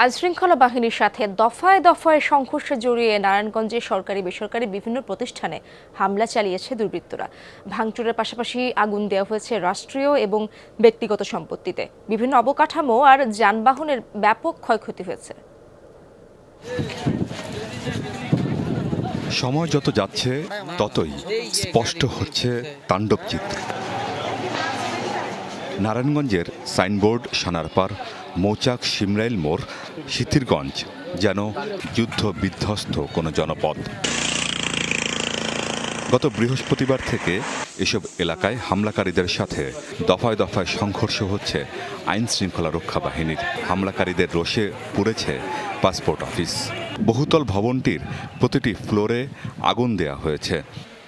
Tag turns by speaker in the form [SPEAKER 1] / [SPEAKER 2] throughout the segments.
[SPEAKER 1] আইনশৃঙ্খলা বাহিনীর সাথে দফায় দফায় সংঘর্ষে জড়িয়ে নারায়ণগঞ্জে সরকারি বেসরকারি বিভিন্ন প্রতিষ্ঠানে হামলা চালিয়েছে দুর্বৃত্তরা। ভাঙচুরের পাশাপাশি আগুন দেওয়া হয়েছে রাষ্ট্রীয় এবং ব্যক্তিগত সম্পত্তিতে। বিভিন্ন অবকাঠামো আর যানবাহনের ব্যাপক ক্ষয়ক্ষতি হয়েছে।
[SPEAKER 2] সময় যত যাচ্ছে ততই স্পষ্ট হচ্ছে তাণ্ডব চিত্র। নারায়ণগঞ্জের সাইনবোর্ড, সানারপার, মৌচাক, শিমরাইল মোড়, সিথিরগঞ্জ যেন যুদ্ধ বিধ্বস্ত কোনো জনপদ। গত বৃহস্পতিবার থেকে এসব এলাকায় হামলাকারীদের সাথে দফায় দফায় সংঘর্ষ হচ্ছে আইন শৃঙ্খলা রক্ষা বাহিনীর। হামলাকারীদের রোষে পুড়েছে পাসপোর্ট অফিস। বহুতল ভবনটির প্রতিটি ফ্লোরে আগুন দেয়া হয়েছে।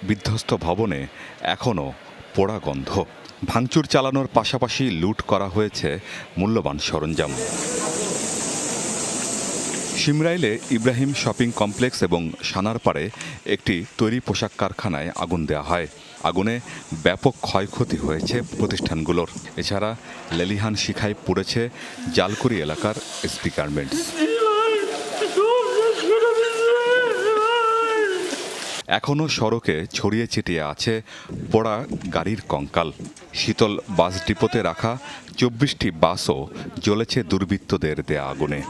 [SPEAKER 2] বিধ্বস্ত ভবনে এখনও পোড়া গন্ধ। ভাঙচুর চালানোর পাশাপাশি লুট করা হয়েছে মূল্যবান সরঞ্জাম। শিমরাইলে ইব্রাহিম শপিং কমপ্লেক্স এবং সানারপাড়ে একটি তৈরি পোশাক কারখানায় আগুন দেওয়া হয়। আগুনে ব্যাপক ক্ষয়ক্ষতি হয়েছে প্রতিষ্ঠানগুলোর। এছাড়া লেলিহান শিখায় পুড়েছে জালকুড়ি এলাকার এসপি গার্মেন্টস। এখনও সড়কে ছড়িয়ে ছিটিয়ে আছে পোড়া গাড়ির কঙ্কাল। শীতল বাস ডিপোতে রাখা 24টি বাসও জ্বলেছে দুর্বৃত্তদের দেয়া আগুনে।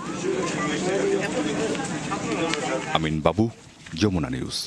[SPEAKER 2] আমিন বাবু, যমুনা নিউজ।